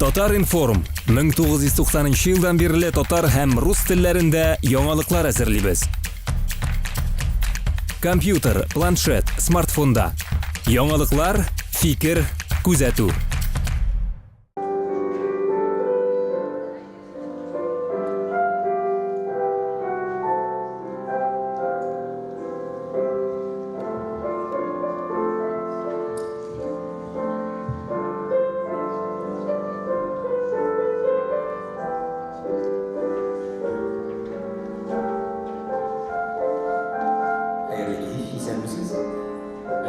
Татар информ 1990 жылдан бері татар һәм рус телләрендә яңалыклар әзерлибез. Компьютер, планшет, смартфонда. Яңалыклар, фикер, күзәтү.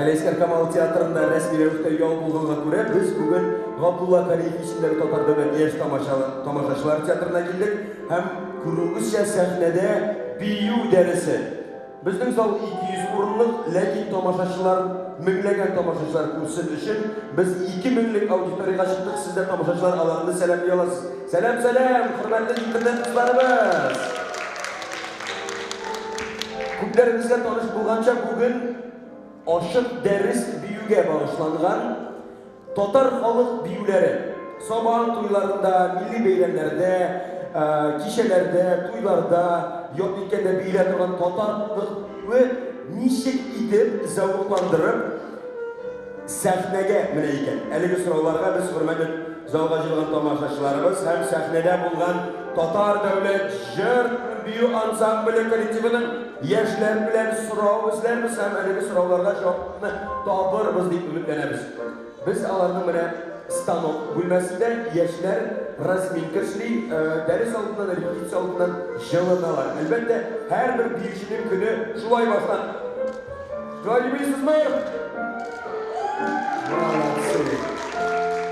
Галескер Камал театрында рәсми рәвештә ял булганга күрә, без бүген Габдулла Кариев исемендәге татар дәүләт яшь тамашачылар театрына килдек һәм күрүгезчә сәхнәдә бию дәресе. Безнең зал 200 урынлык, ләкин тамашачылар меңләгән тамашачылар күрсен өчен без 2000лек аудиторияга чыктык. Сез дә тамашачылар аларны сәламлый аласыз. Сәлам, хөрмәтле интернет кызларыбыз. Күпләрегезгә таныш булганча бүген Ашык дәрес биюгә багышланган татар халык биюләре. Сабан туйларында, милли бәйрәмнәрдә, кичәләрдә, туйларда, ятлыккәндә биелә торган татарлыкны ничек итеп зәвыкландырып сәхнәгә менә икән. Әлеге сорауларга без хөрмәтле залга җыелган тамашачыларыбыз һәм сәхнәдә булган татар дәүләт җыр бию ансамбле коллективының яшьләр белән сорау эзләрбез һәм әлеге сорауларга җавапны табырбыз дип өметләнәбез. Без аларның менә станок бүлмәсендә яшьләр разминка эшли, дәрес алдыннан, репетиция алдыннан җылыналар. Әлбәттә, һәрбер биюченең көне шулай башлан. Шулай димәйсезме?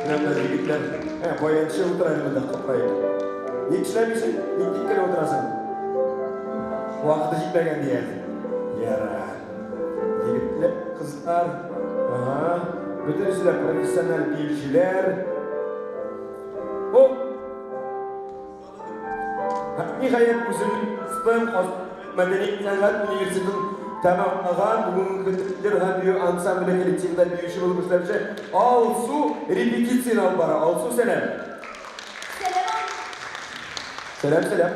Менә егетләр, баянчы утыра инде капрай. Ник эшләмисең? Ник тиккә утырасың? Вакыты җитмәгән дияр. Яра. Егетләр, кызлар, бөтенесе профессиональ биючеләр. Ниһаять үзенең мәдәни сәнгать университетын тәмамлаган бүгенге көтүләр һәм бию ансамбле коллективында биюче булып эшләүче Алсу репетиция алып бара. Алсу, сәлам. Сәлам.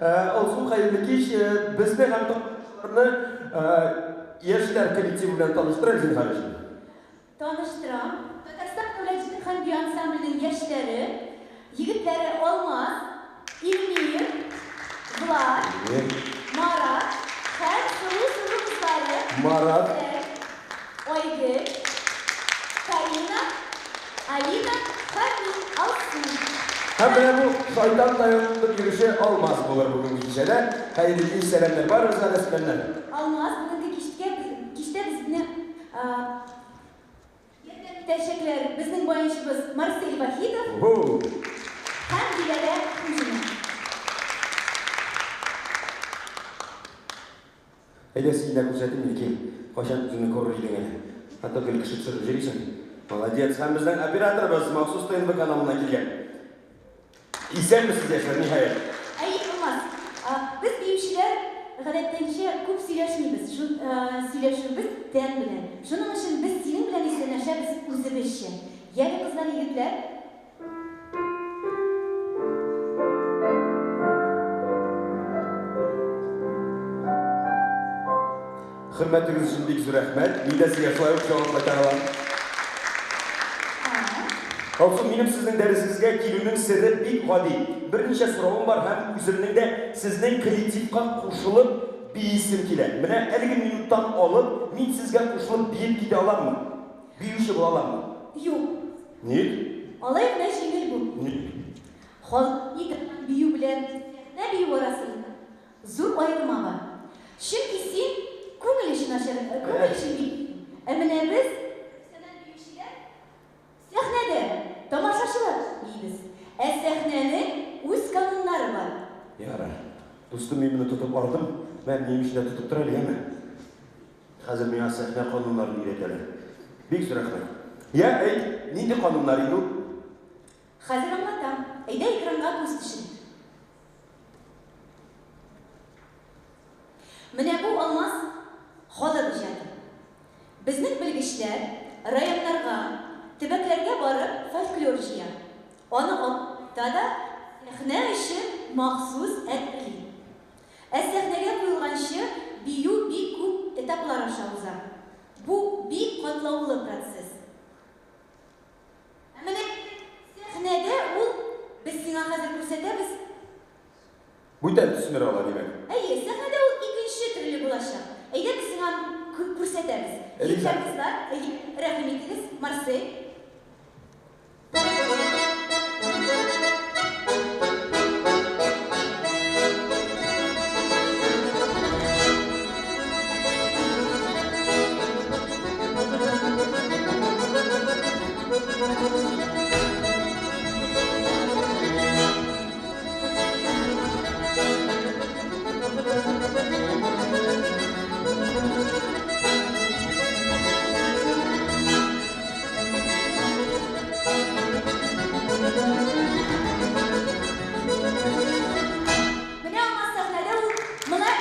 Алсу, хәерле кич. Безне һәм татарларны яшьләр коллективы белән таныштырыгыз, зинһар. Таныштырам. Татарстан дәүләт һәм бию ансамбленың яшьләре, егетләре Алмаз, Илмир, Влад, Марат һәм сылу кызлары Марат, Ойгы, Карина, Алина һәм Алсу. Һәм менә бу шайтан таянып йөрүче Алмаз булыр бүгенге кичәдә. Хәерле кич, сәламнар барыгызга да сәламнар. Алмаз бүгенге кичтә безне итәчәкләр безнең баянчыбыз Марсель Вахидов һәм Диләрә Хуҗина. Әйдә, син дә күрсәтим микән? Кашан үзеңне күрер идең әле? Хәтта гел кеше төшереп йөрисең. Молодец. Һәм безнең операторыбыз махсус ТНВ каналына килгән. Исәнмесез яшьләр, ниһаять? Алмаз, без биючеләр гадәттәнчә күп сөйләшмибез. Сөйләшүбез тән белән. Шуның өчен без синең белән исәнләшәбез үзебезчә. Ягы кызлар, егетләр. Хөрмәтегез өчен бик зур рәхмәт. Мин дә сезгә шулай ук җавап кайтарам. Алсу, минем сезнең дәресегезгә килүнең сирре бик гади. Берничә соравым бар һәм үземнең дә сезнең коллективка кушылып биисем килә. Менә әлеге минуттан алып, мин сезгә кушылып биеп китә аламмы? Биюче була аламмы? Юк. Ник? Алай гына җиңел бу. Ник? Халык бию белән бию арасында зур аерма бар. Чөнки син күңел өчен ашырып, күңел өчен бит. Менә без сәхнәдә тамашачылар бийбез. Сәхнәнең үз кануннары бар. Яра. Дустым, мин моны тотып бардым. Мен немешне тотып тора алам. Хәзер миңа сәхнә кануннарын өйрәтәләр. Бик зур рәхмәт. Я, нинди кануннар иде? Хәзер аңлатам. Әйдә экранга күз төшер. Менә бу Алмаз халык иҗаты. Безнең белгечләр районнарга, төбәкләргә барып фольклор җыя. Оны altta da сәхнә өчен махсус әтли. Сәхнәгә куелганчы бию бик күп этаплар аша уза. Бу бик катлаулы процесс. Менә сәхнәдә ул без сиңа хәзер күрсәтәбез. Бүтән түсінер ала димәк. Әйе, сәхнәдә ул икенче төрле булачак. Әйдә без сиңа күрсәтәбез. Риза. Кызлар, рәхим итегез, Марсель. Менә аңа сәхнәдә ул моны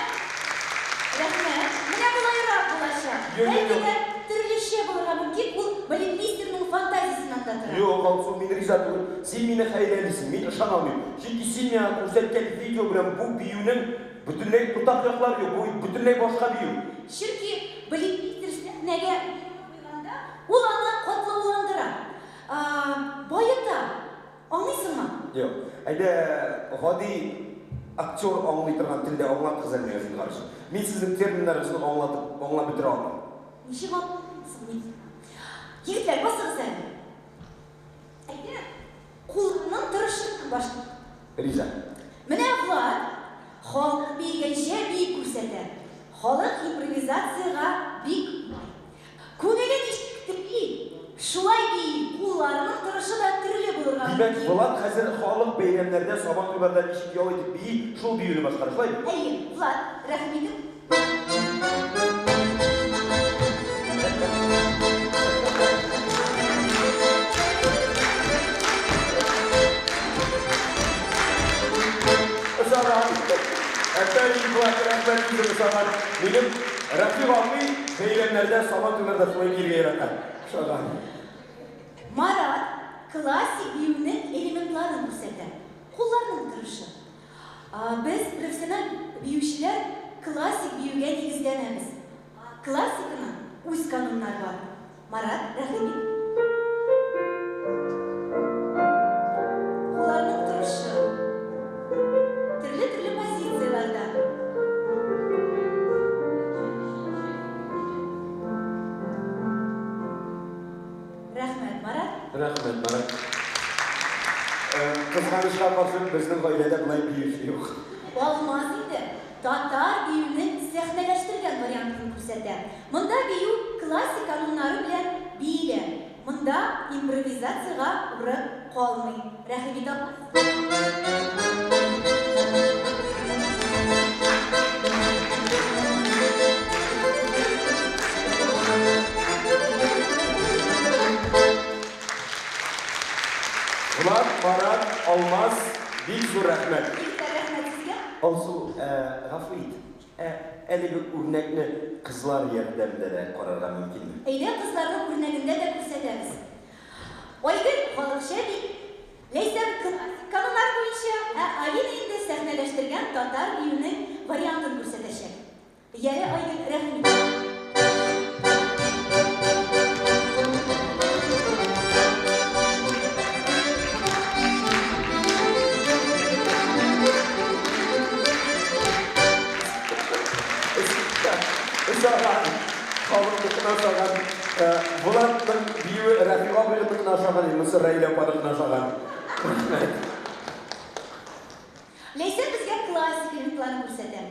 рәхмәт. Менә булайрак булачак. Бәлки дә төрлечә булырга мөмкин. Ул балетмейстерның фантазиясеннән да тора. Yok, Алсу, мен риза түгел. Сен мені хәйләлисің, мен ышана алмыйм. Чөнки сен миңа күрсәткән видео белән бу биюнең бөтенләй уртак яклары юк, бу бөтенләй башка бию. Чөнки балетмейстер сәхнәгә куйганда ул аны катлауландыра. Байыта. Аңлыйсыңмы? Yok. Әйдә, гади актер аңлый торган телдә аңлатыгыз әле миңа каршы. Мин сезнең терминнарыгызны аңлап бетерә алмыйм. Ничек аңлыйсың? Егетләр, басыгыз әле. Әйдә, кулның тырышлыгын башла. Риза. Менә Влад халык бигәнчә бик күрсәтә. Халык импровизациягә бик бай. Күңеле ничек тирли? Шулай бий, кулларның тырышы да төрле булырга Димәк, Влад хәзер халык бәйрәмнәрдә, Сабан туйларда ничек ял итеп бии, шул биюне башкара, шулаймы? Әйе, Влад, рәхим итеп. Ышанам. Әфәндим, Влад, рәхмәт үзем ышанам. Минем Рәфиq абый бәйрәмнәрдә, Сабан туйларда шулай биергә ярата. Ышанам. Марат классик биюнең элементларын күрсәтә. Кулларның тырышы. Без профессиональ биючеләр классик биюгә нигезләнәбез. Классиканың үз кануннары бар. Марат, рәхим ит. Кулларның тырышы. Төрле позицияләрдә. Рәхмәт, Марат. Рәхмәт, Марат. Кызганычка каршы безнең гаиләдә булай биюче юк. Olmaz idi. Татар биюнең сәхнәләштергән вариантын күрсәтә. Монда бию классик кануннары белән биелә. Монда импровизациягә урын калмый. Рәхим ит. Влад, Марат, Алмаз, бик зур рәхмәт. Рәхмәт сезгә. Алсу, гафу ит. Әлеге үрнәкне кызлар ярдәмендә дә карарга мөмкинме? Әйдә, кызларның үрнәгендә дә күрсәтәбез. Айгөл халыкча бит. Ләйсән кануннар буенча, Алина инде сәхнәләштергән татар биюнең вариантын күрсәтәчәк. Яле Айгөл, рәхим ит. Bularның бию Рәфиq абыйның ашаган, Мисыр Рәйлә апаның ашаган. Ләйсән безгә классик элементларын күрсәтә.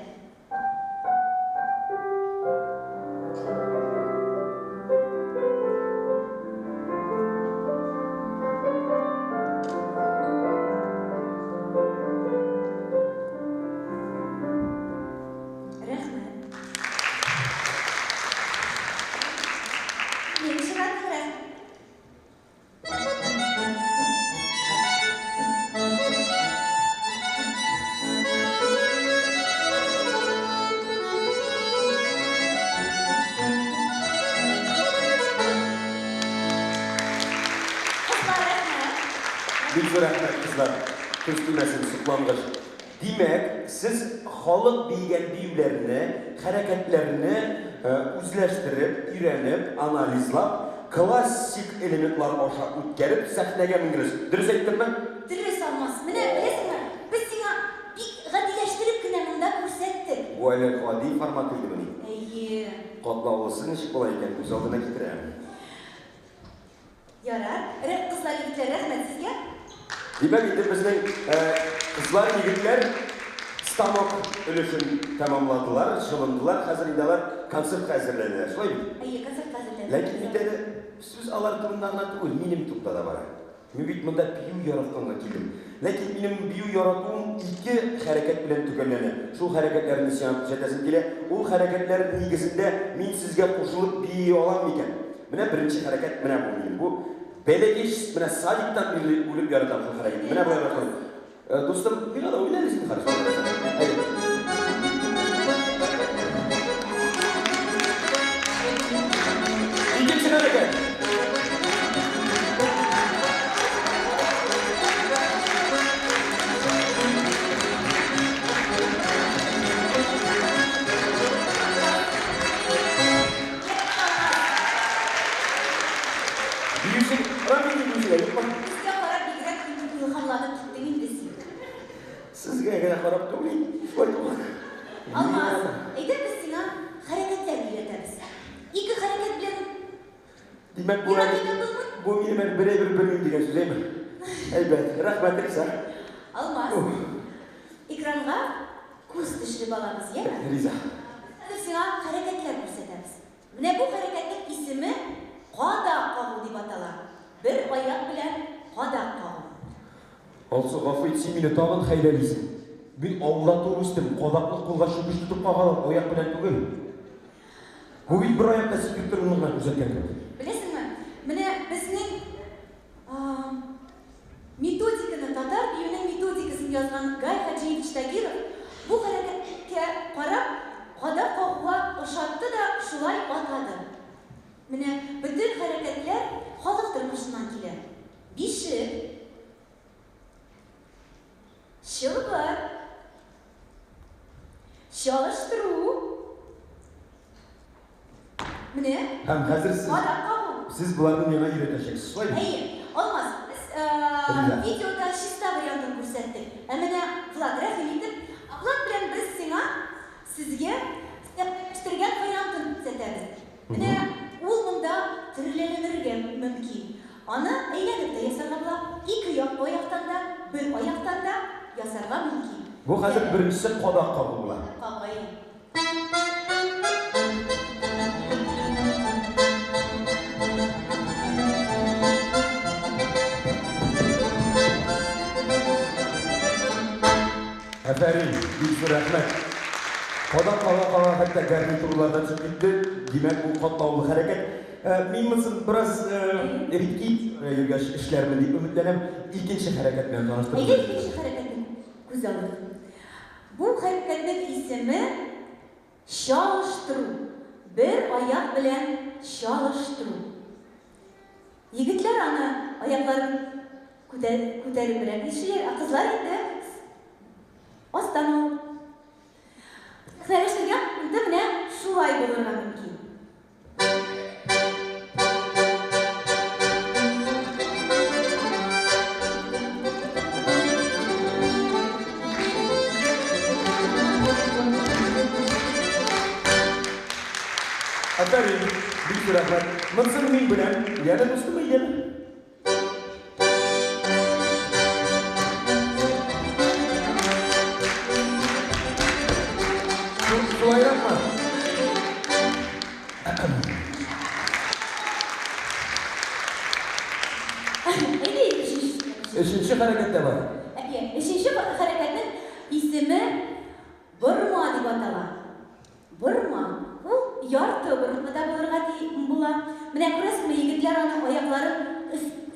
рәхмәт кызлар. Көз тимәсен суклангыч. Димәк, сез халык бийгән биюләрне, хәрәкәтләрне үзләштереп, өйрәнеп, анализлап, классик элементлар аша үткәреп сәхнәгә менгез. Дөрес әйттемме? Дөрес Алмаз. Менә беләсеңме? Без сиңа бик гадиләштереп кенә монда күрсәттек. Бу әле гади формат идеме? Әйе. Катлаулысы ничек була икән? Күз алдына китерәм. Ярар. Кызлар, егетләр, рәхмәт сезгә. Димәк, инде безнең кызлар, егетләр станок өлешен тәмамладылар, чылындылар, хәзер инде алар концертка әзерләнәләр. Шулай бит? Әйе, концертка әзерләнәләр. Ләкин бит әле сүз алар турында гына түгел, минем турында да бара. Мин бит монда бию яратканга килдем. Ләкин минем бию яратуым ике хәрәкәт белән төгәлләнә. Шул хәрәкәтләрне сиңа күрсәтәсем килә. Ул хәрәкәтләр нигезендә мин сезгә кушылып бии алам микән? Менә беренче хәрәкәт менә бу минем. Бу бәләгеш менә садиктан үлеп яратам шул хәрәкәт. Менә булай башлый. Достым, миңа да уйларсың хорошо. İkinci hareket. Büyüsün, Rabbim büyüsün. Bizga qarab bigrak ilhamlanib ketding endi sen. Sizga gana qarab turmayın. Şöyle olun. Алмаз, әйдә без сиңа хәрәкәтләр өйрәтәбез. Ике хәрәкәт белән Demek bu benim birebir bölüm diye söyleyeyim mi? Elbette, rahmet Risa. Алмаз, экранга күз төшереп алабыз, яме? Risa. Хәзер сиңа хәрәкәтләр күрсәтәбез. Менә бу хәрәкәтнең исеме кадак кагу дип атала. Бер аяк белән кадак кагу. Olsa gafı etsin beni tağın haylalisin. Ben Allah'ta ulustum, kodaklık kolga şüpüş tutup kağalar, oyak bilen tügül. Bu bir ayakta sikirtir onunla güzelken. Беләсеңме? Менә безнең методиканы, татар биюнең методикасын язган Гай Хаҗиевич Тагиров бу хәрәкәткә карап, кадак кагуга ошатты да шулай атады. Менә бөтен хәрәкәтләр халык тормышыннан килә. Бишек, чылбыр, чалыштыру, менә Hem hazır кадак кагу. siz bularını yana öğreteceksiniz. Şöyle mi? Әйе, Алмаз, без видеода чиста вариантын күрсәттек. Ә менә Влад, рәхим итеп, Влад белән без сиңа сезгә эштергән вариантын күрсәтәбез. Менә ул монда төрләнергә мөмкин. Аны әйләнеп тә ясарга була. Ике аяктан да, бер аяктан да ясарга мөмкин. Bu hazır birincisi kodak kabul bular. Кагай. Efendim, büyük rahmet. Kodak kala hatta garnitürlerden çıktı. Demek bu katlavlı hareket. Min mısın biraz erkek yürüyüş işlerimi deyip ümitlenem ikinci hareketle tanıştırdım. Әйдә икенче хәрәкәтне күз алдык. Бу хәрәкәтнең исеме чалыштыру. Бер аяк белән чалыштыру. Егетләр аны аякларын күтәребрәк ишеләр, ә кызлар инде астан алып. Хәрәкәткә инде менә шулай булырга мөмкин. Efendim, büyük rahmet. Mısır min bilen, yana Müslüman yana. Şulay yapma. Әйдә Üçüncü harekette var. Üçüncü хәрәкәтнең исеме борма дип атала. Борма. Ул ярты бормада булырга була. Менә күрәсезме, егетләр аны аякларын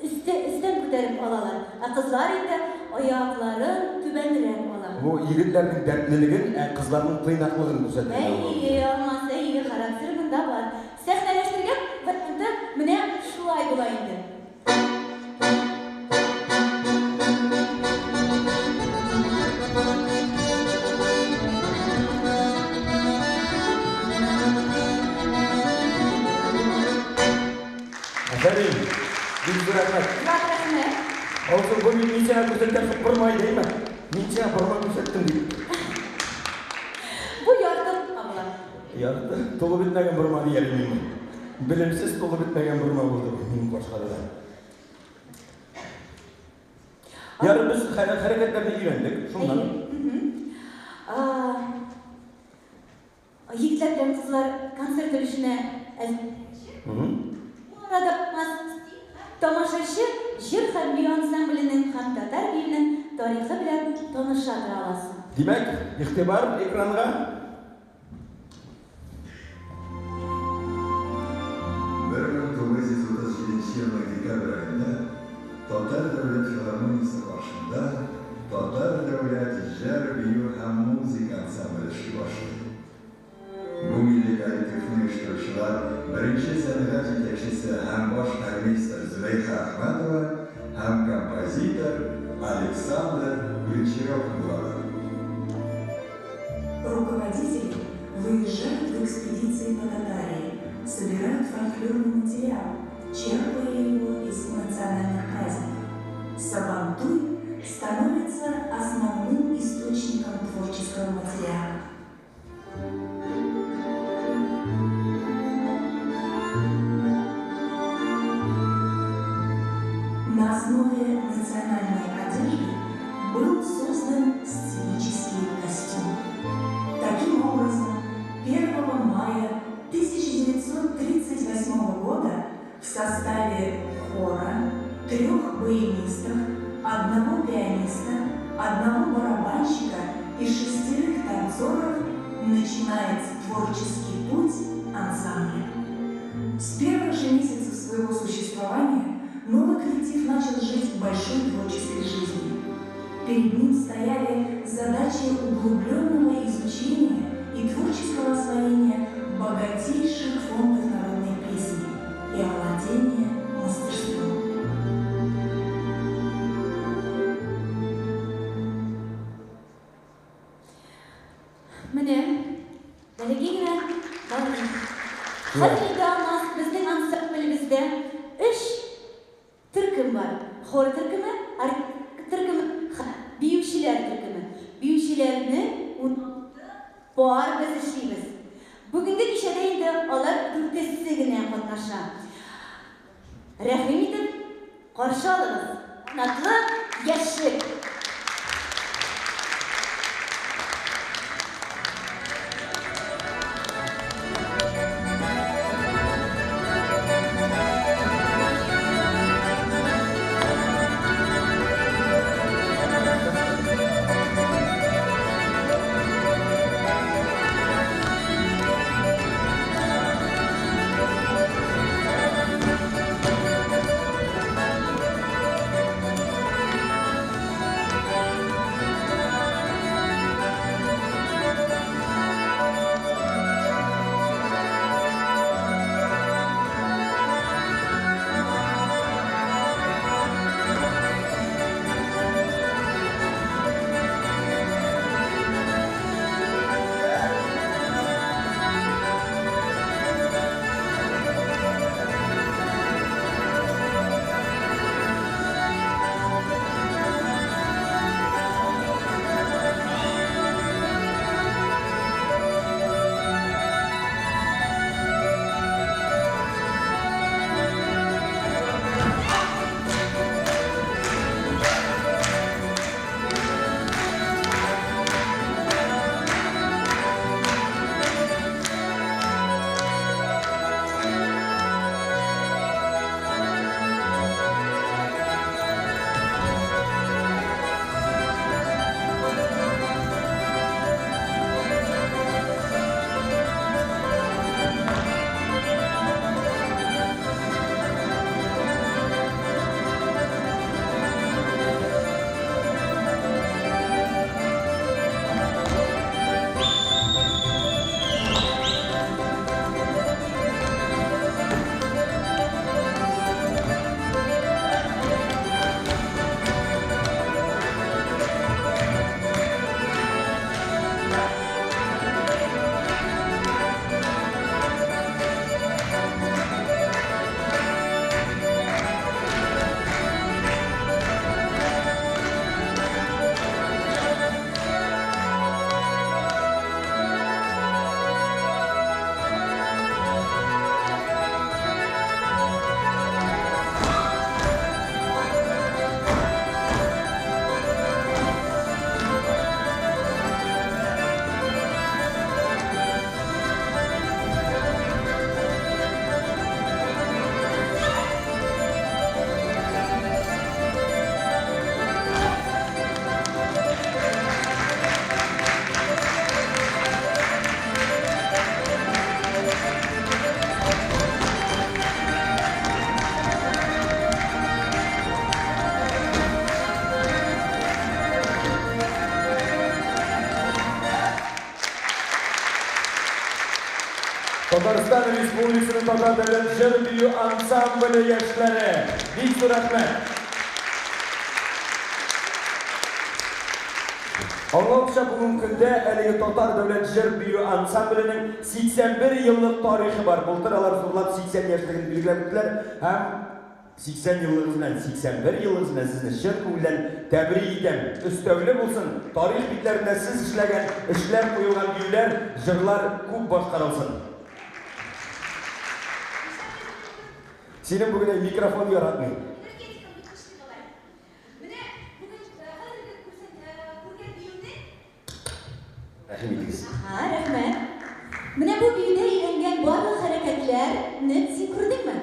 өстән күтәреп алалар. Ә кызлар инде аякларын түбәнрәк ала. Bu yigitlerin dertliliğin, kızların kıynaklığını gösteriyor. Әйе, Алмаз, әйе, характер монда бар. Сәхнәләштергән вакытта менә шулай була инде. Olsun bu min sana gösterken burmay değil mi? Min sana burma gösterdim deyip. Bu yardım abla. Yardı, tolu bitmegen burma diyelim mi? Bilimsiz tolu bitmegen burma oldu benim başkaları da. Yarın biz hareketlerini öğrendik. Şundan. Yigitlar bilan qizlar konsert olishini bu arada tomoshachi jir harbiy ansamblining ham tatar biyining tarixi bilan tanishtira olasiz. Demek, ihtibar ekranga. Yıllık dekabr ayında Tatar Devlet Filarmoniyasi başında Tatar Devlet Jar Biyu ham Müzik Ansambli işi başladı. Bu milli kolektifni ishtirokchilar birinchi san'at yetakchisi ham bosh orkestr Zuleyxa Ahmadova ham kompozitor Александр Гончаров bo'ladi. Руководители выезжают в экспедиции по Татарии, собирают фольклорный материал, черпая его из национальных праздников. Сабантуй становится основным источником творческого материала. На основе национальной одежды был создан сценический костюм. Таким образом, 1 мая 1938 года в составе хора, 3 баянистов, 1 пианиста, 1 барабанщика и 6 танцоров начинается творческий путь ансамбля. С первых же месяцев своего существования новый коллектив начал жить большой творческой жизнью. Перед ним стояли задачи углубленного изучения и творческого освоения богатейших фондов народной песни и овладения мастерством. Mene, belegine, Hazırda bizning ansamblimizda 3 turkum var. Xor turkumi, biyuvchilar turkumi. Biyuvchilarni bor biz ishlaymiz. Bugungi kechada endi ular turkisizligini qatnashadi. Rahim etib qarshi olamiz. Natli yoshlik. Tataristan Respublikası'nın Tatar Devlet Jır Büyü Ansamblı yaşları. Büyük rahmet. Allah'ça bugün günde Eligi Tatar Devlet Jır Büyü Ansamblının 81 yıllık tarihi var. Bulturalar sorulan 80 yaşlarını bilgilendiler. Hem 80 yıllarından 81 yıllarından sizni şirk bilen tebrik edem. Üstövlü bulsun. Tarih bitlerinde siz işlegen, işler koyulgan büyüler, jırlar көп başkarılsın. Senin bugün mikrofon yaratmayın. Ha, rahmet. Mine bu büyüde eğlengen barlı hareketlerni sen gördün mü?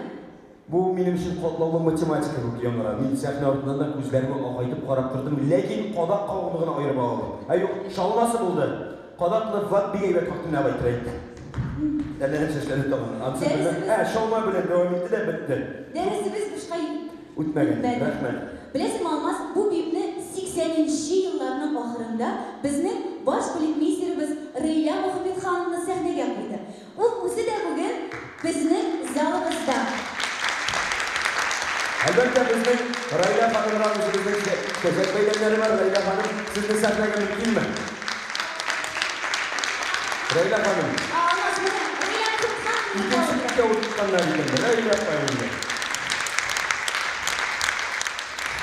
Bu benim için kodlalı matematika okuyanlara. Men sahne ortadan da gözlerimi ağaytıp qarap turdim, lekin qodak qavlığını ayırıp aldım. Ay yok, şalması buldu. Qodaklı vat bir eve taktım ne baytıraydı. Ellerim sesleri tamam. Şalma bilen devam etti de bitti. Dersimiz başka Ütmegen, rahmet. Bilesem olmaz, bu büyükne 80. yıllarının ahırında bizning baş polikmeysterimiz Reyla Muhammed Hanım'la sahneye koydu. O o'zi de bugün bizning zalimizda. Elbette bizning Rayla Hanım'ın gözet beylenleri var. Rayla Hanım sizni sahneye mümkün mü? Rayla Hanım. Anlaşıldı. Reyla Hanım. İkinci de oturtkanlar gidelim. Rayla Hanım.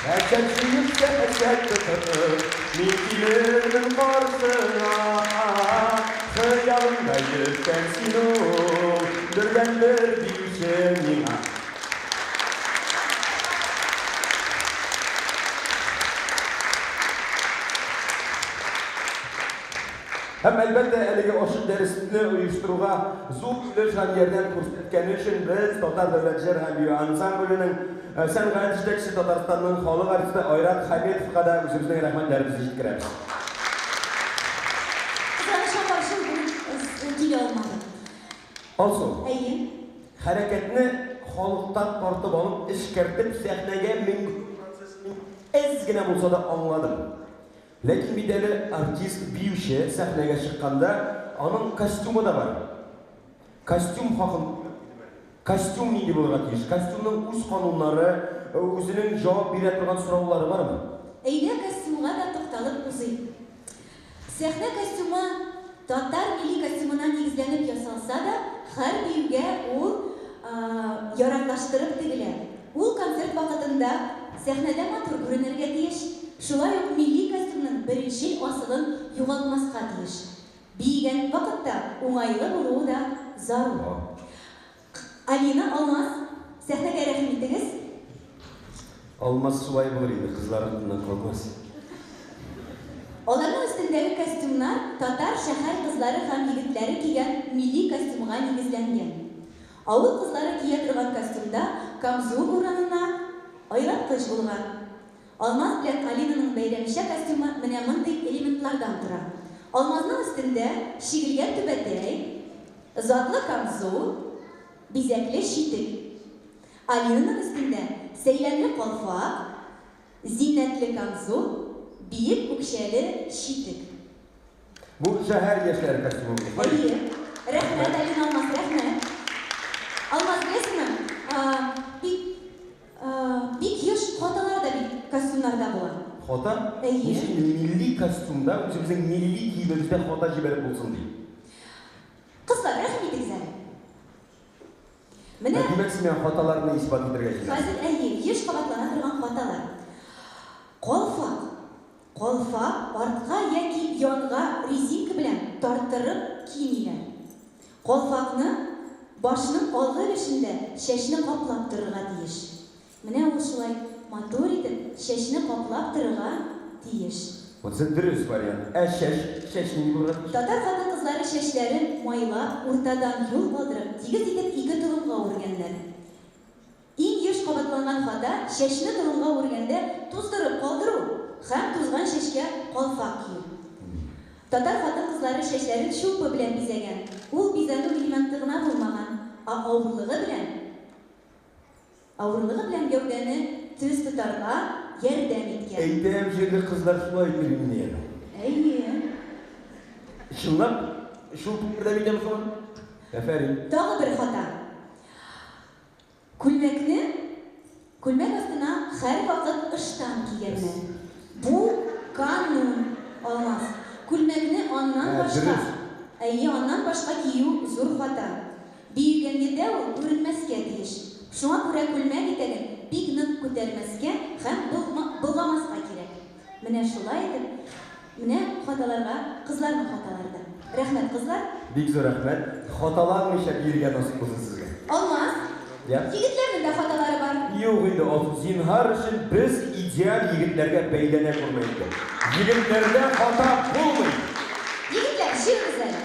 Erkekçiyip de eşek tutup Minkilerinin karşısına Hıyalımda yükselsin o Dürgendir bir şeyin Hem elbette eligi oşuk dersini uyuşturuğa zor ülüşen yerden kursetken için biz Tatar Devlet Jır Büyü Ansamblının sen gayet iştekçi Tataristan'ın xalq artisti Ayrat Hamidov kadar üzümüzden rahmetlerimizi yetkiremiz. Kızlarına karşı dil olmadı. Also, İyi. hareketini xalqdan tortib alıp işkertip sahneye ezgine bulsa da anladım. Lekin bir deli artist büyüşe sahneye çıkkanda onun kostümü da var. Kostüm hakkında Kostyum neydi bu aratiş? Kostyumның üz kanunları, özünün cevap bire turgan soruları var mı? Eyde kostümüne da toxtalып uzayım. Sahne kostümü Tatar milli kostümünden negizlenip yasalsa da her büyüge o yaraklaştırıp digiler. O konsert vakitinde sahnede matur görünürge tiyiş. Şulay ok milli kostümün birinci asılın yoğalmasqa tiyiş. Biygen vakitte oңайлы buluğu da zarur. Alina Almaz, sahneye rahmet ediniz. Almaz subay bulur edi, kızlarından korkmaz. Onların üstündeki kostümler Tatar şehir kızları hem yigitleri giyen milli kostümüne negizlengen. Avul kızları giye turgan kostümde kamzul oranına aylanqış bulgan. Almaz bilen Alina'nın beylemişe kostümü mine mınday elementlardan tura. Almazның üstünde şigilgen tübetey, zatlı kamzul, bizekli şitik. Alina'nın üstünde seylenli kolfak, zinetli kamzul, büyük bukşeli şitik. Bu şehir yaşları kostümü. İyi. Rahmet Alina Almaz, rahmet. Almaz bilesizmi? Bir yaş xotalar da bir kostümlerde bulan. Xota? İyi. Şimdi milli kostümde, bizim milli giyimimizde xota jiberip bulsun deyim. Kızlar rahmet güzel. Mine Demek ki ben xotalarını ispat edirgen. hazır iyi, yaş qabatlana turgan xotalar. Kolfak ortga yoki yonga rezinka bilan torttirib kiyingan. Kolfakni boshning olg'i ulushida shashni qoplab turgan deyish. Mana u shulay motor etib shashni qoplab turgan deyish. Bu dürüst variant. Şeşni bu aratiş. Tatar xotin qizlari shashlarin moylab, o'rtadan yo'l qoldirib, tigiz etib ikki tulumga urganlar. Eng yosh qabatlangan xoda shashni tulumga urganda tuzdirib qoldiruv hem tuzgan şeşke kolfak giyiyor. Tatar xotin qizlari shashlarini shulpa bilan bizagan. U bizanu elementig'ina bo'lmagan, og'irlig'i bilan gavdani tuz tutarga yordam etgan. Eydem жерде kızlar şulay bilmeydi. Ayy. Şunlap, şu pikirde bildim son. Aferin. Tағы bir hata. Күлмәк астына һәр вакыт ыштан кигәнмен. Bu kanun olmaz. Күлмәкне аннан башка. Аннан башка кию зур хата. Биюгәндә ул күренмәскә тиеш. Шуңа күрә күлмәк итәген бик нык күтәрмәскә һәм булгамаска кирәк. Менә шулай итеп, менә хаталарга кызларның хаталары. Рәхмәт кызлар. Бик зур рәхмәт. Хаталанмыйча биргән насыйп булсын сезгә. Olmaz. Ya. Егетләрнең дә хаталары бар. Юк инде, зинһар өчен без идеал егетләргә бәйләнә күрмәйбез. Егетләрдә хата булмый. Егетләр, җыгыз әле.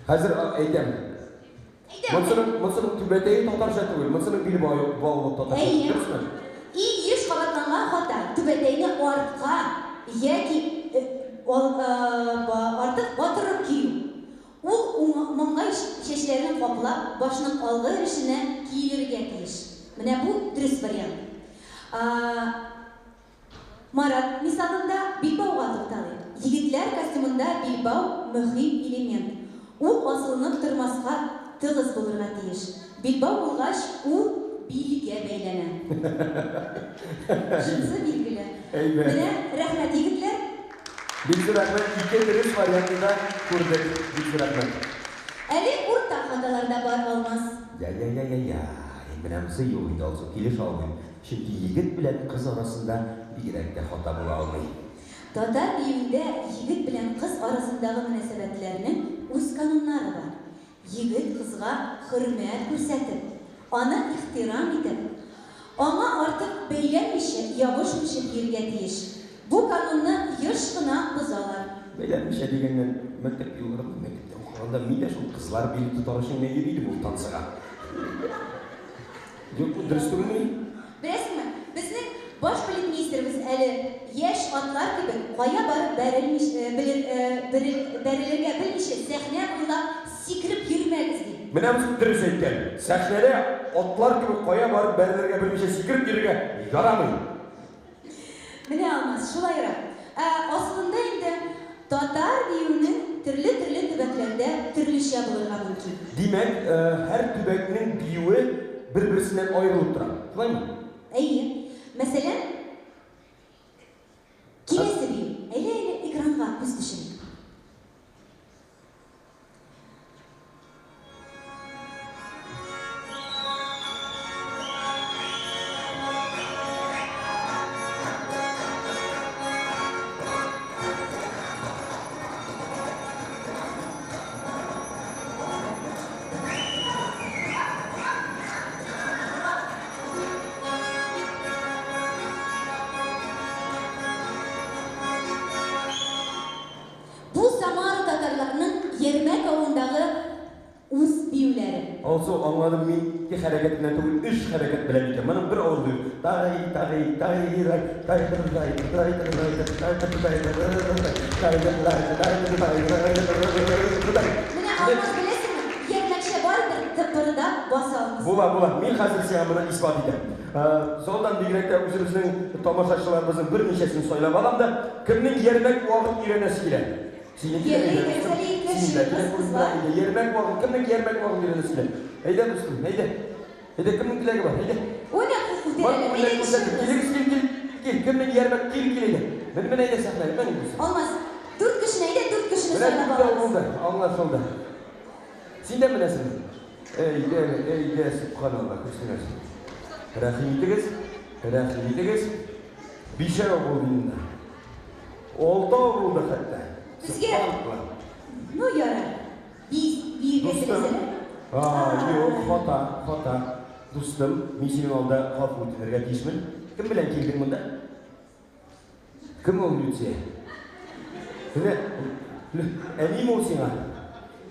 Хәзер әйтәм. Моның түбәтәге татарча түгел, моның биле балык татарча. Дөресме? Еш кабатланган хата. Түбәтәйне артка яки артык батырып кию. Ул маңгай чәчләрен каплап, башның алгы өлешенә киелергә тиеш. Менә бу дөрес вариант. Марат мисалында билбауга тукталды. Егетләр костюмында билбау мөһим элемент. Ул асылынып тормаска тыгыз булырга тиеш. Билбау булгач, ул билгә бәйләнә. Шунысы билгеле. Менә рәхмәт егетләр. Бик зур рәхмәт. Ике дөрес вариантында күрдек. Бик зур рәхмәт. Әле урта хаталарда бар алмас. Я. Менә монысы юк инде алсу килеш алмыйм. Чөнки егет белән кыз арасында бигрәк тә хата була алмый. Татар биюендә егет белән кыз арасындагы мөнәсәбәтләрнең үз кануннары бар. Егет кызга хөрмәт күрсәтеп, аны ихтирам итеп, аңа артык бәйләнмичә, ябышмыйча бирергә тиеш. Бу канунны еш кына бозалар. Бәйләнмичә дигәннән мәктәп елларында мәктәптә укыганда мин дә шул кызлар биле тотарышын йөридем ул тансыга. Юк, дөрес түгелме? Беләсезме? Безнең баш полицмейстерыбыз әле яшь атлар кебек кая барып бәрелергә белмичә сәхнә буйлап сикереп йөрмәгез ди. Менә без дөрес әйткән. Сәхнәдә атлар кебек кая барып бәрелергә белмичә сикереп йөрергә ярамый. Менә алмас, шулайрак. Аслында инде татар биюнең төрле төбәкләрдә төрлечә булырга мөмкин. Димәк, һәр төбәкнең биюе бер-берсеннән аерылып тора. Шулаймы? Әйе. Мәсәлән, киләсе бию. Әйлә экранга күз төшерик. Ермәк авылындагы үз биюләре. Also аңладым мин ике хәрәкәт белән түгел, 3 хәрәкәт белән икән. Моның бер авыр бию. Менә алмас беләсеңме? Ермәкчә барыбер тыпырда басалмыз. Була. Мин хәзер сиңа моны исбат итәм. Залдан бигрәк тә үзебезнең тамашачыларыбызның берничәсен сайлап алам да, кемнең ермәк вакыт өйрәнәсе килә. Yermek vakit, kimlik yermek vakit yürüdüsüyle. Heyde dostum, heyde kimlik dilegi var, heyde. O ne kusudelim, Gel, kimlik yermek, gel. Ben heyde saklayayım, ben gidiyorsun. Olmaz, 4 kişine heyde, 4 kişine sonra bağlarız. Anlaşıldı. Sen de mi nesin? Eyde, subhanallah, küstünüz. Rahimitigiz, bir şey oldu yine. Oldu oldu hatta. Bizge, ну яра, бирге теләсәләр. Yok, hata. Dostum, min senin alda гафу итәргә тиешмен. Кем белән килдең монда? Кем ул Люция? Әни ул сиңа?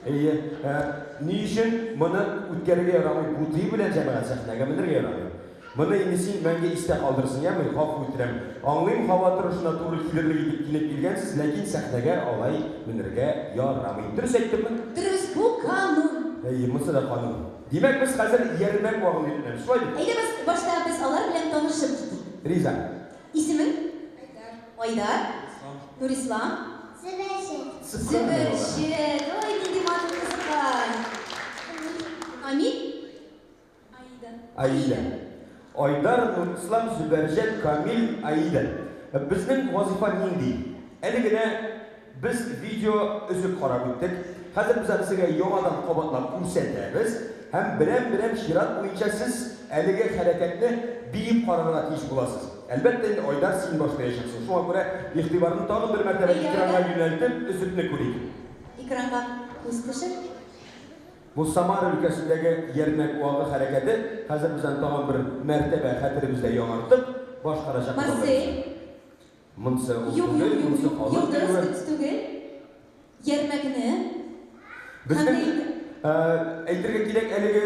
Ни өчен моны үткәрергә ярамый? Бутый белән җәмәгать сәхнәгә менергә ярамый. Моны инде син мәңге истә калдырсың, яме, гафу итәрәм. Аңлыйм, һава торышына туры килерлек итеп килеп килгәнсез, ләкин сәхнәгә алай менергә ярамый. Дөрес әйттемме? Дөрес, бу канун. Монысы да канун. Димәк, без хәзер ермәк вагын итәбез. Шулай бит? Әйдә без башта алар белән танышып китик. Риза. Исемең? Айдар. Нурислам? Сыпкан. Зібершет. Ой, нинди матым қызықай. Амин? Аида. Айдар, Нурислам, Зубәрҗәт, Камил, Аида. Безнең вазифа нинди? Әле генә без видео үзек карап үттек. Хәзер без сезгә яңадан кабатлап күрсәтәбез һәм берәм-берәм чират буенча сез әлеге хәрәкәтне биеп карарга тиеш буласыз. Әлбәттә инде Айдар син башлаячаксың. Шуңа күрә игътибарны тагын бер мәртәбә экранга юнәлтеп үзекне күрик. Экранға күз төшер. Бу Самара өлкәсендәге Ярмәк уагы хәрәкәте хәзер бездән тагын бер мәртәбә хәтеребездә яңартып башкарачак. Марсель. Монсы Юк, дөрес түгел. Ярмәкне. Безнең әйтергә кирәк, әлеге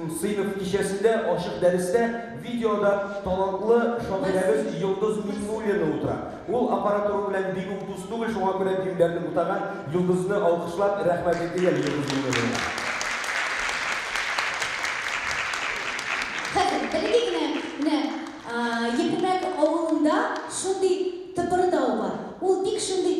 сыйныф кичәсендә ачык дәрестә видеода талантлы шагыйрәбез Йолдыз Миңнуллина утыра. Ул аппаратура белән бик үк дус түгел, шуңа күрә биюләрне утаган Йолдызны алкышлап рәхмәт әйтәләр Йолдыз Миңнуллина. Хәзер әлеге генә Ярмәк авылында шундый тыпырдау бар. Ул бик шундый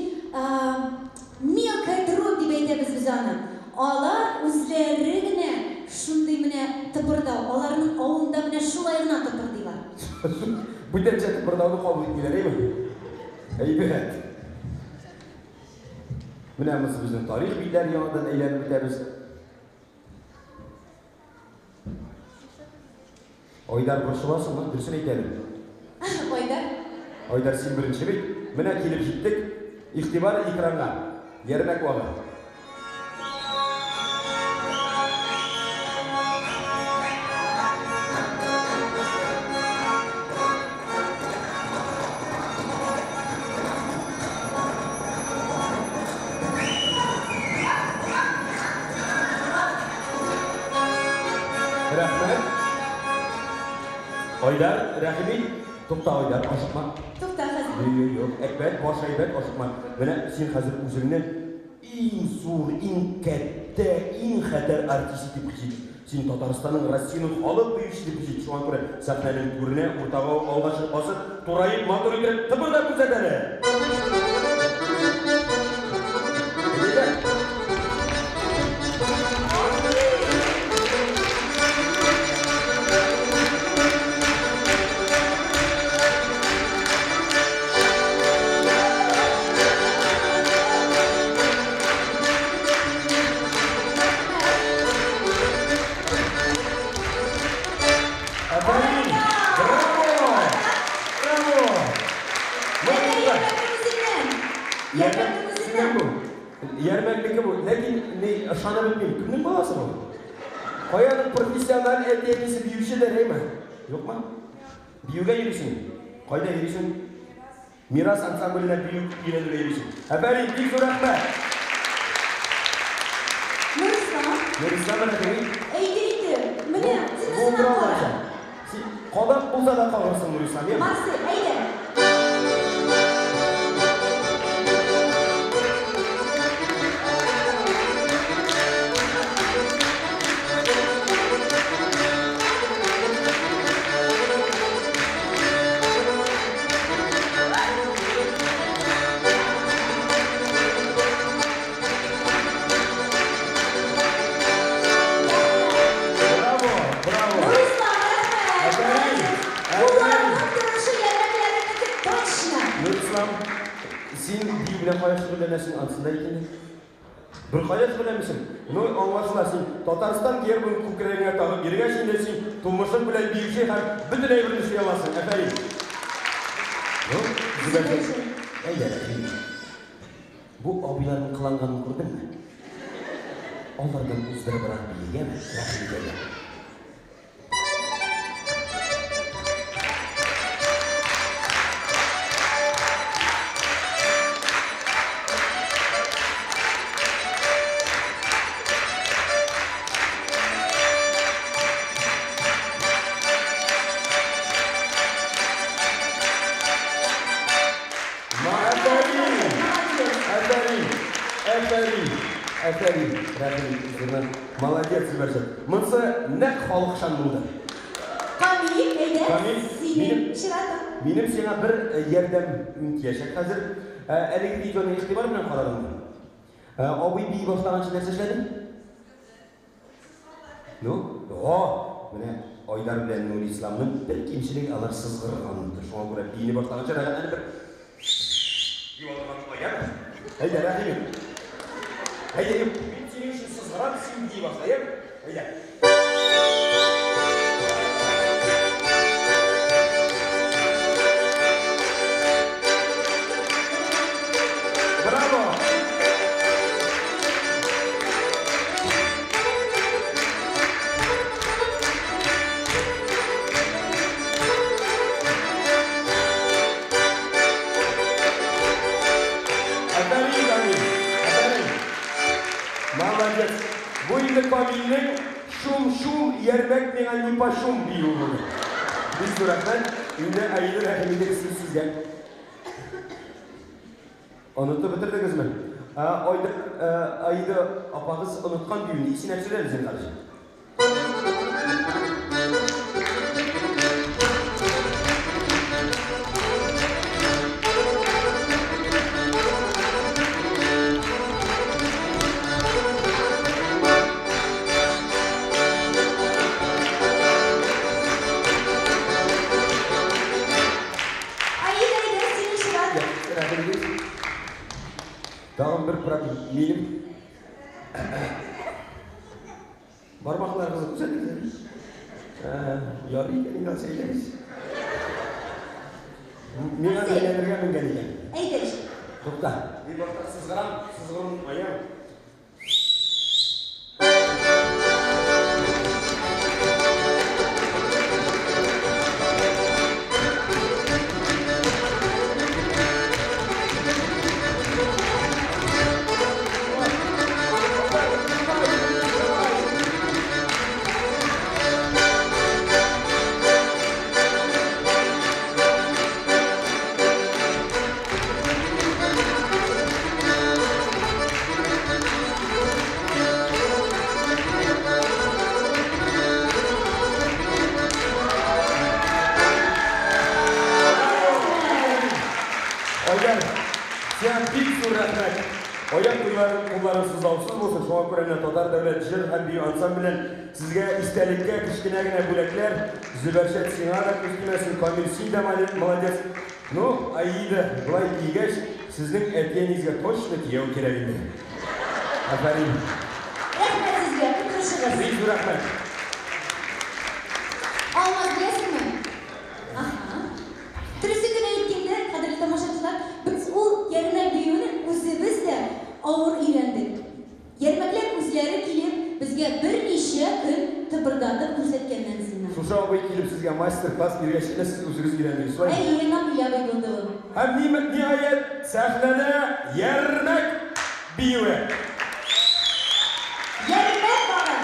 мелкая дробь дип әйтәбез без аны. Алар үзләре генә шундый менә тыпырдау. Аларның авылында менә шулай гына тыпырдыйлар. Бу дәрҗә тыпырдауны кабул итмиләр, әйме? Әйбәт. Менә без безнең тарих битләре яңадан әйләнеп үтәбез. Айдар борчыласыңмы? Дөресен әйтәлем. Айдар. Айдар син беренче бит. Менә килеп җиттек. Игътибар экранга. Ярмәк уагы. Рәхмәт. Айдар, рәхим ит. Тукта Айдар, ашыкма. Тукта хәзер. Юк, әкбәт, баш әйбәт, ашыкма. Менә син хәзер үзеңне иң зур, иң кәттә, иң хәтәр артист итеп җит. Син Татарстанның, Россиянең халык биючесе дип җит. Шуңа күрә сәхнәнең күренә, уртага алга чыгып басып, турайып, матур итеп тыпырдап күрсәтәләр. Ярмәкнеке бу, ләкин ышана белмим. Кемнең баласы бу? Каяның профессиональ әтәнисе биючедер, әйме? Юкмы? Биюгә йөрисең. Кайда йөрисең? Мирас ансамблена бию өйрәнүгә йөрисең. Әфәрин, бик зур рәхмәт. Нурислам рәхим. Әйдер. Менә син кара. Син кадак булса да калырсың, Нурислам. Марсель, әйдә. Син бию белән кая шөгыльләнәсең ансында икән? Бер кая шөгыльләнәсең? Ну, аңлашыла син Татарстан гербын күкрәгеңә тагып йөргәч инде син тумышың белән биюче һәм бөтенләй бер эшли аласың. Әфәрин. Ну, Зубәрҗәт. Әйдә. Бу абыйларның кыланганын күрдеңме? Алардан үздәре барып биегәме? Рәхим. Әфәрин, рәхим. Молодец, Зубәрҗәт. Монсы нәкъ халыкчан булды. Камил, әйдә. Синең чирата. Минем сиңа бер ярдәм итәчәк хәзер. Әлеге видеоны игътибар белән карадыңмы? Абый бии башлаганчы нәрсә эшләде? Менә Айдар белән Нури Исламның бер кимчелеге алар сызгырганды. Шуңа күрә бийне башлаганчы рәхәтне бер бии алган шулай. Әйдә, рәхим. Әйдә, мин синең өчен сызгырам, син бии башла. Әйдә. Молодец. Bu yıllık Kamil'in şum yermek ne anni paşum diyor bunu. Biz duraktan yine ayıdır hakimide sizsiz gel. Unuttu bitirdiniz mi? Ayıda apağız unutkan düğünü. İsini hepsiyle bizim kardeşim. Dağım bir problem. Benim parmaklarınızı düzeltiniz. Yarıyken inanç eyleriz. Mena eğlenirken ben geleceğim. Eydir. Topla. Bir bakta sızgıram ayağım. Oylar, sen bir suratlar. Oylar kullarınız alsız olsun. Şuna göre Tatar Devlet Jır hem bir ansamblen sizge istelikle kışkınagine bülekler. Züberşet Sinara kışkınaсын Kamil Sinde молодец. Ну, ayıydı. Bulay iyigeç. Sizin etyenizge toşlu kiyev kirevinde. Aferin. Rahmet sizge, kutlaşırız. Bir suratlar. Olmaz diyesin mi? Aha. Türüsü güne gittiğinde kadarıyla tamaşaçılar biz o yerine büyüğünü özümüz de ağır öğrendik. Yermekler özleri kilip bizge bir neşe gün tıpırdatıp көрсеткенден sonra. Şuşa abay kilip sizge master class birgeçlikle siz özünüz öğrendiniz. Yena bilabay oldu. Hem nihayet sahnede yermek büyüğü. Yermek bana.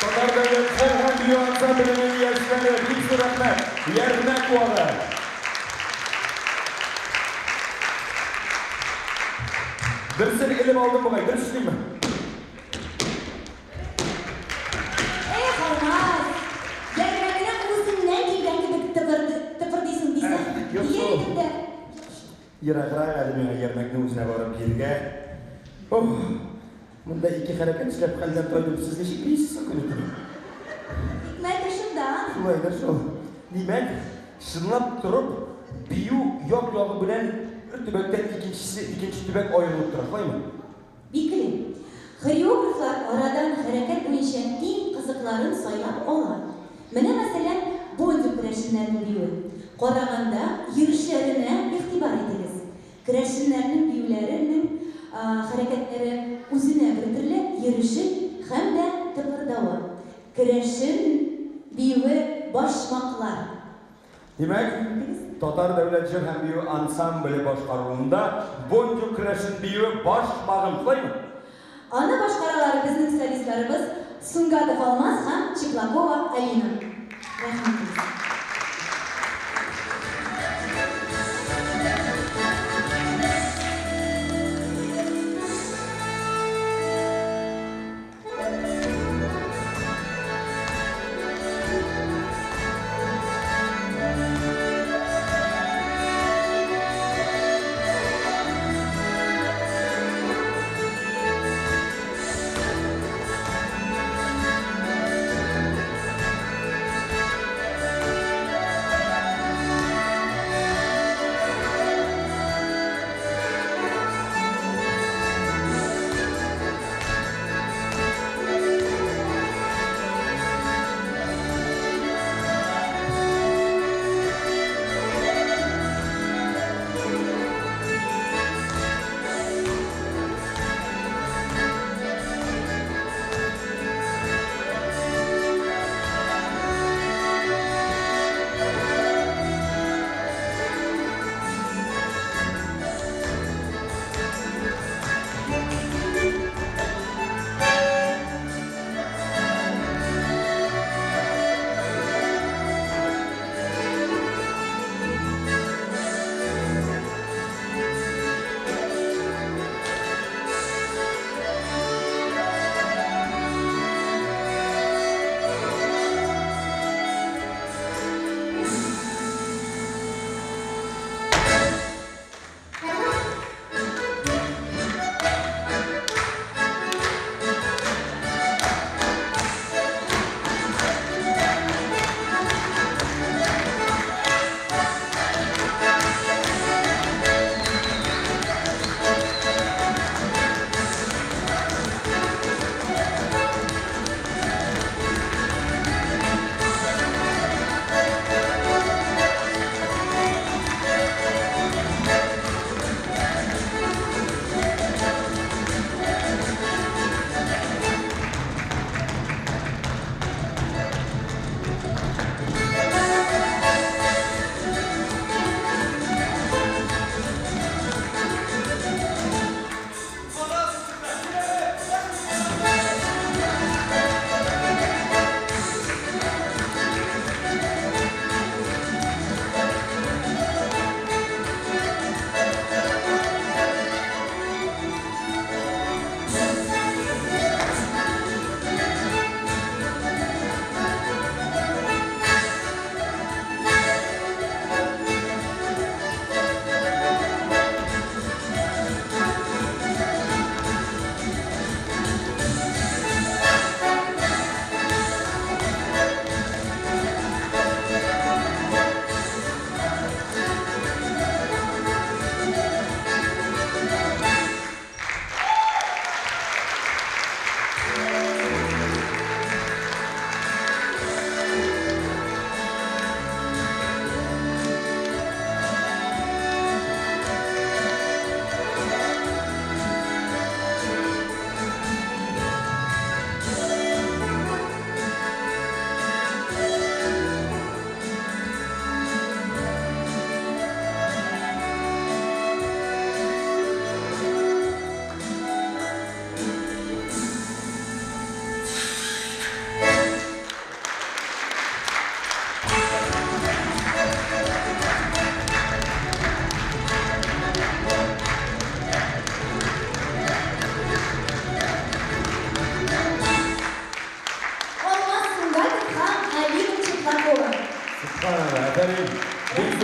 Tatar Devlet Jır hem Biyu Ansamble'nin üyesileri bir rahmet. Yerine kualı. Birisini elim aldım bugay, birisi değil mi? Olmaz. Gelmekten uzundan kelgan gibi tıpırdaysan deysan. Yok, Diye yok. elimde. Yırağıra geldim yermekni o'zine borib yerga. Oh, bunda ikki harakat ishlab qilgan to'ydim siz nechik bilasiz kuni tuni? Hikmati shundan. Shulaydir shu. Demak, shillab turib, biyu yoq-yog'i bilan bir tubakdan ikkinchi tubak ayrilib turadi, qo'yma. Bikiling. Xoreograflar oradan harakat bo'yicha eng qiziqlarini saylab oladi. Mana masalan, bondi kurashchilarning biyu. Qaraganda yurishlarini e'tibor etingiz. Kurashchilarning biyularining harakatlari o'zini bir turli yurishi hamda tipirdovi. Kurashchi biyuvi boshmoqlar. Demak, Tatar Davlat Jır hem Biyu Ansambli boshqaruvida Bonju kurashin biyu bosh bag'im qo'yma. Ana boshqaralari bizning solistlarimiz Sungadov Almaz ham Chiplakova Alina. Rahmat.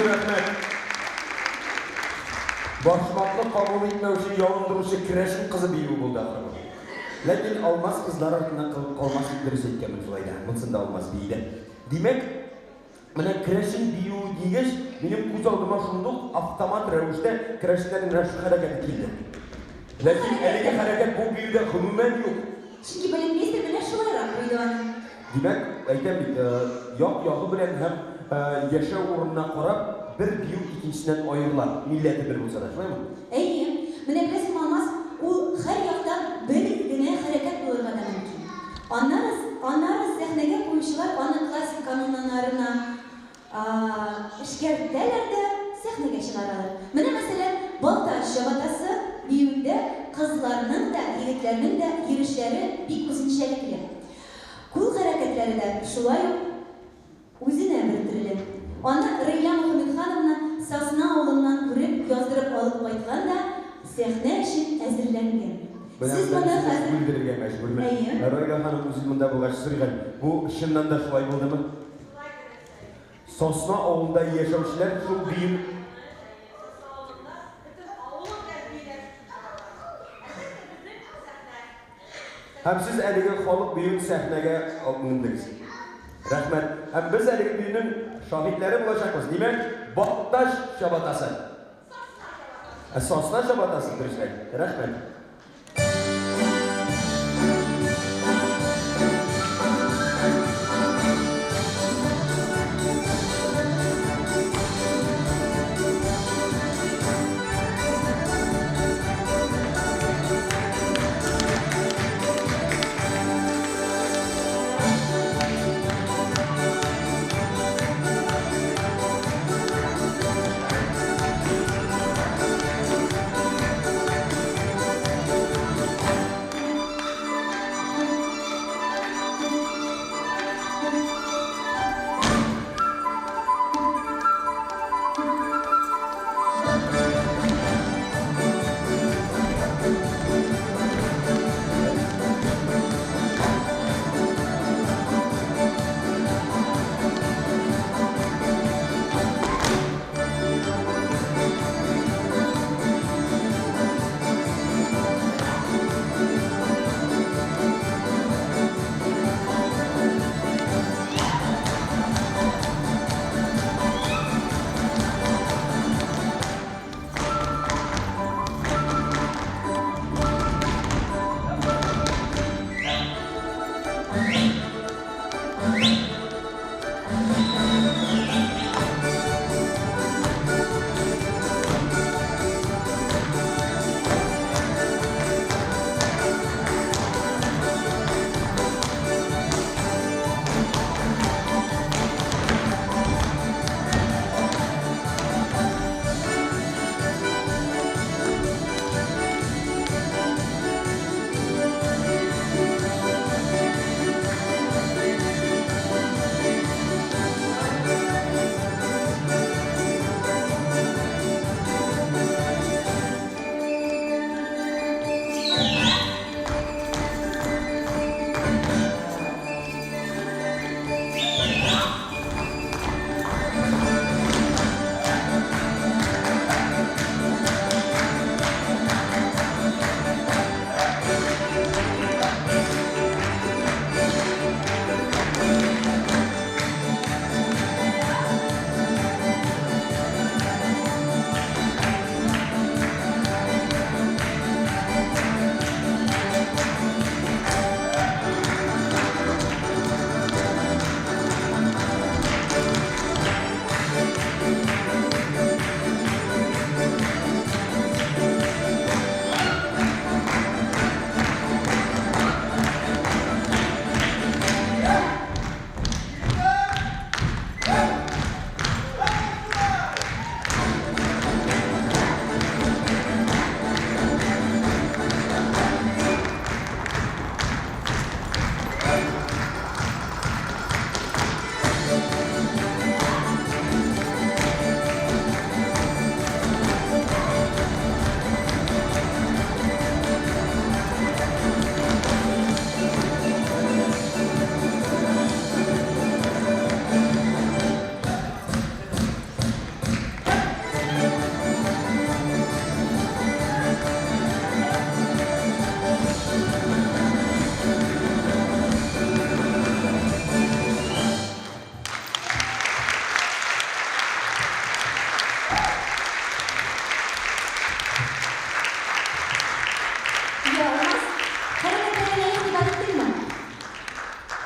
rahmet. Başmaklı kabul etmevşi, yalındırışı kireşin kızı biyu buldu. Lakin almaz kızlar ardından olmaz dürüst etkemin şulaydı. Mıtsında olmaz biydi. Demek, mana kireşin biyu deyiş, benim kuz aldıma şunduk avtomat revişte kireşlerin reşit hareketi kildi. Lakin elege hareket bu biyuda hümumen yok. Çünkü bilinmeyse bile şulayrak buydu onun. Demek, aytamik, yağı bilen hem yaşa uğruna qarab bir biyu ikincisinden ayrılar. Milleti bir bulsa da, şulay mı? İyi, bana bilesim olmaz, o her yaktan bir güne hareket bulurga da mümkün. Onları sahnege koyuşlar, onun klasik kanunlarına işkerdeler de sahnege çıkaralır. Bana mesela Baltaş Şabatası büyüğünde kızlarının da, yigitlerinin de girişleri bir kuzinçelikli. Kul hareketleri de şulay özüne bildirilir. Ona Reyla Muhammedxanovna Sasna oğlundan görüp yazdırıp alıp qaytgan da sahne için hazırlangan. Siz bana hazır bildirirge mecburmen. İyi. Rayla hanım üzümünde bulgaç sürgen. Bu şundan da şulay buldu mu? Sosna oğlunda yaşamışlar şu büyük hem siz elege xalq büyük sahnege alındınız. Rahmet. Hem biz elege büyünün şahitleri bulacakız. Demek Baltaş Şabatası. Sosna Şabatası dürüstler. Rahmet.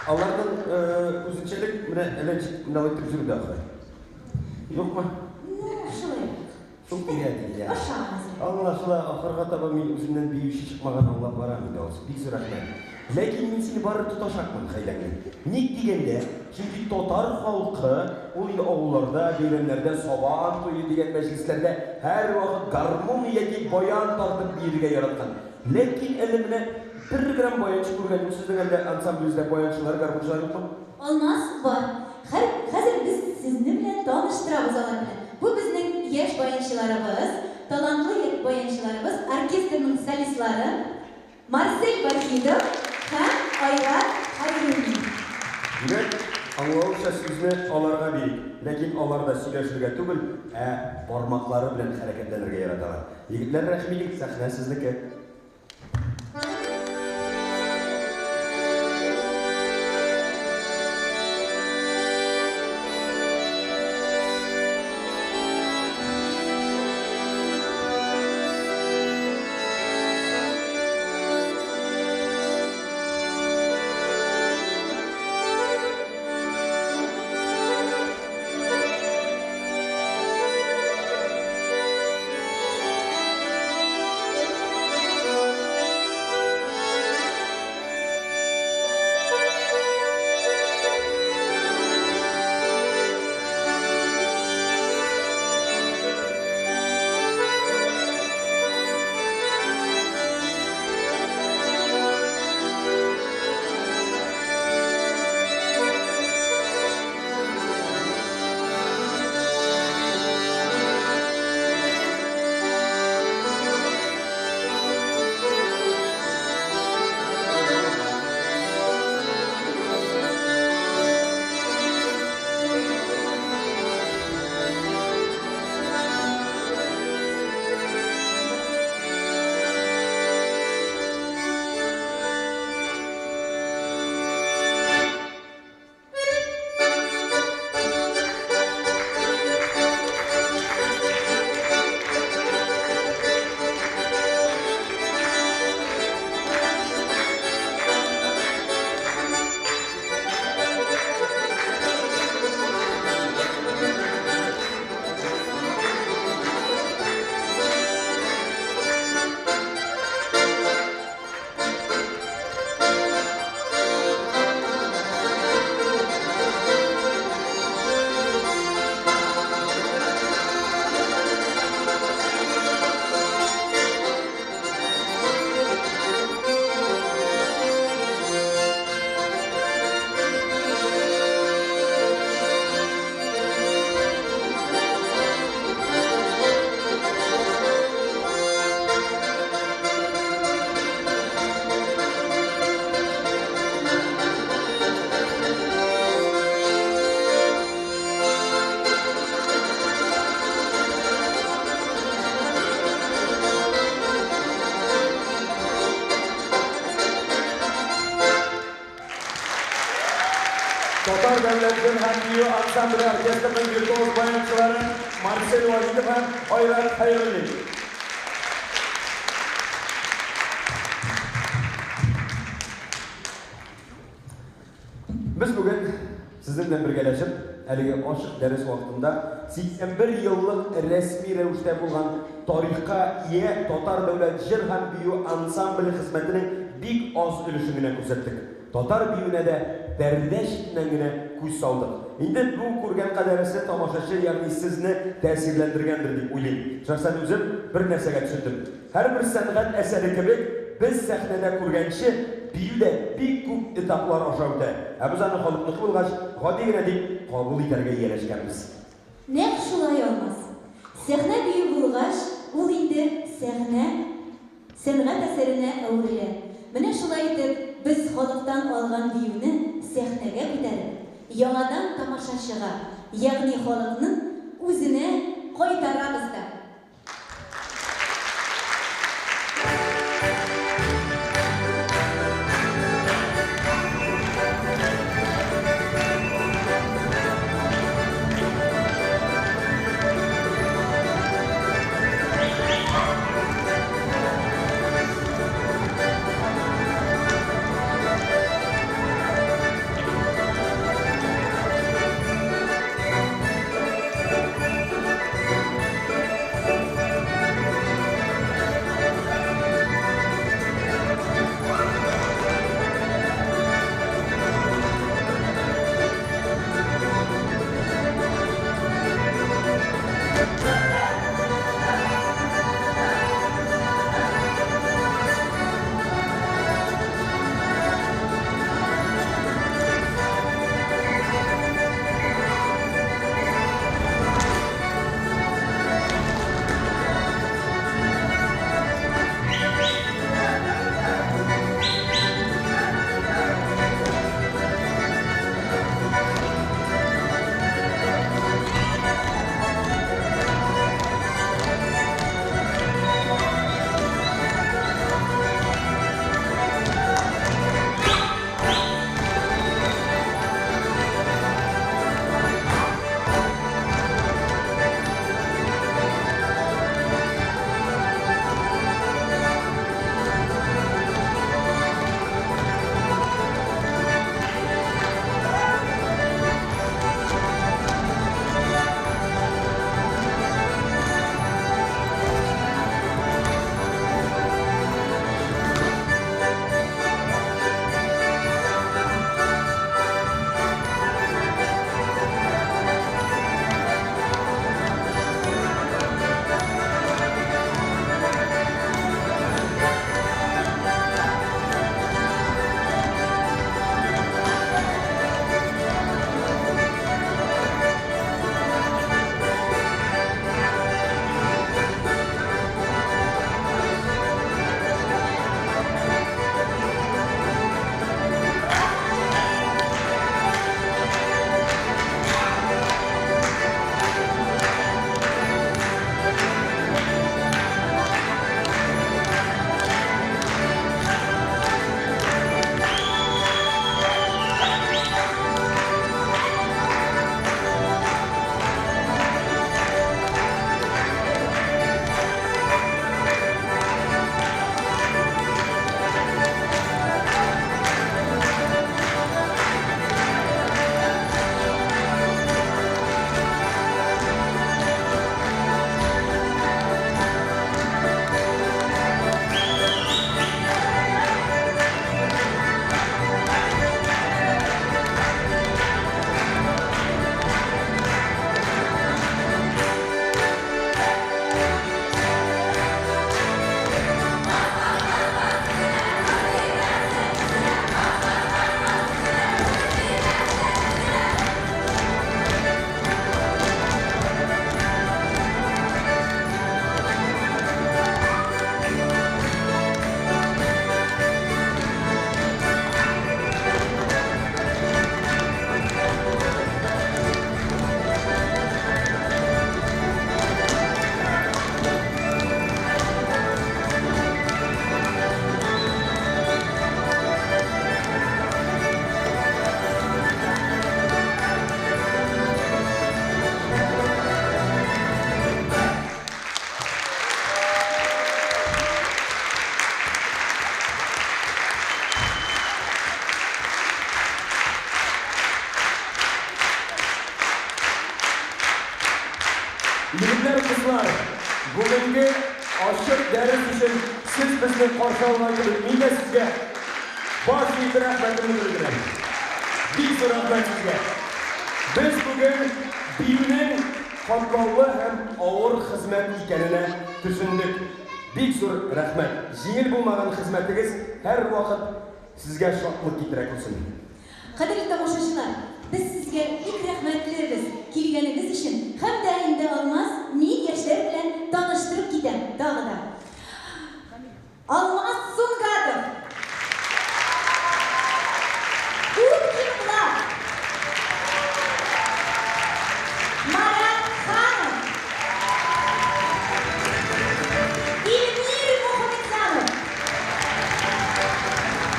Алардың үзенчәлек менә әле мынау итеп жүрде ахыр. Юкмы? Шулай. Шул кирәк я. Ашамыз. Аңлашыла, ахырга таба мин үземнән биючи чыкмаган аңлап барам инде ул. Бик зур рәхмәт. Ләкин мин сине бары тоташакмын хәйләңне. Ник дигәндә, чөнки татар халкы ул инде авылларда, бәйрәмнәрдә, сабан туе дигән мәҗлесләрдә һәр вакыт гармун яки баян тартып биергә яраткан. Ләкин әле менә бер грамм баянчы күргән сезнең әле ансамблебездә баянчылар, гармунчылар юкмы? Алмаз бар. Хәзер без сезне белән таныштырабыз алар белән. Бу безнең яшь баянчыларыбыз, талантлы баянчыларыбыз, оркестрның солистлары Марсель Вахидов һәм Айрат Хәйруллин. Димәк, аңлауча сүзне аларга бирик. Ләкин алар да сөйләшергә түгел, бармаклары белән хәрәкәтләнергә яраталар. Егетләр, рәхмилек, сәхнә сезнеке. Татар дәүләтен һәм бию ансамбле оркестрының виртуоз баянчылары Марсель Вахидов һәм Айрат Хәйруллин. Без бүген сезнең белән бергәләшеп, әлеге ачык дәрес вакытында 81 еллык рәсми рәвештә булган тарихка ия татар дәүләт җыр һәм бию ансамбле хезмәтенең бик аз өлешен генә күрсәттек. Татар биюенә дә дәрдәшнән генә күз салдык. Инде бу күргән кадәресе тамашачы, ягъни сезне тәэсирләндергәндер дип уйлыйм. Шәхсән үзем бер нәрсәгә төшендем. Һәрбер сәнгать әсәре кебек без сәхнәдә күргәнче биюдә бик күп этаплар аша үтә. Без аны халыкныкы булгач, гади генә дип кабул итәргә ияләшкәнбез. Нәкъ шулай Алмаз. Сәхнә бию булгач, ул инде сәнгать әсәренә әверелә. Менә шулай итеп, без халыктан алган биюне сәхнәгә күтәреп, яңадан тамашачыга, ягъни халыкның үзенә кайтарабыз да. Егетләр, кызлар, бүгенге ачык дәрес өчен сез безне каршы алган кебек, мин дә сезгә баш итеп рәхмәтемне белдерәм. Бик зур рәхмәт сезгә. Без бүген биюнең катлаулы һәм авыр хезмәт икәненә төшендек. Бик зур рәхмәт. Җиңел булмаган хезмәтегез һәр вакыт сезгә шатлык китерә күрсен. Кадерле тамашачылар, biz sizga bik rәхмәтлебез килгәнегез өчен. Һәм дә инде Алмаз мин яшьләр белән таныштырып китәм тагы да. Алмаз Сунгатов. Кубкинлар. Марат Ханов. Илмир Мухамедзянов.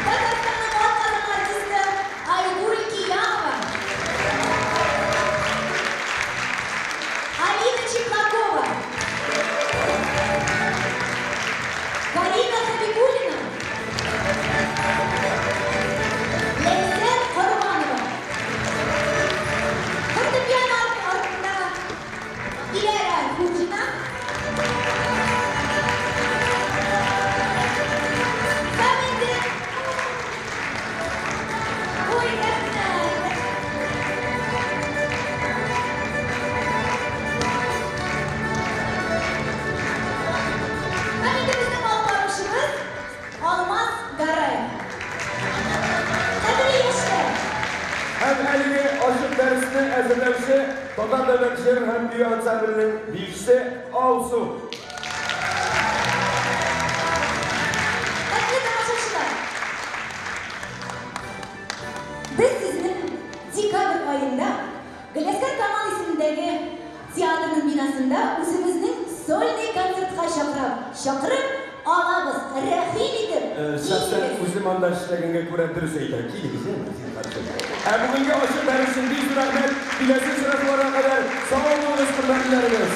Татарстанның атказан артисты Айгуль Киямова. Алина Чеклакова. Карина Хабибуллина. Ләйсән Корбанова. Фортепиано артында Диляра Худжина. Һәм инде ой, рәхмәт. Һәм инде безнең алкышыбыз Алмаз Гараев. Кадерле яшьләр, Һәм әлеге ачык дәресне әзерләүче Татар дәүләт җыр һәм бию ансамбленең биючесе Алсу. кадерле тамашачылар. Без сезнең декабрь аенда Галиәсгар Камал исемендәге театрның бинасында үзебезнең сольный концертка чакырып алабыз. Рәхим итеп. Шәхсән килегез. үзем анда эшләгәнгә күрә дөрес әйтә. Килегез. Бүгенге ачык дәрес өчен бик зур рәхмәт. Киләсе очрашуларга кадәр сау булыгыз, хөрмәтләребез.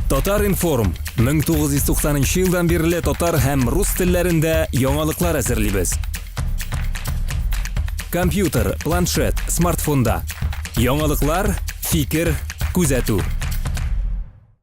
Татар информ 1990 елдан бирле татар һәм рус телләрендә яңалыклар әзерлибез. Компьютер, планшет, смартфонда. Яңалыклар, фикер, күзәтү.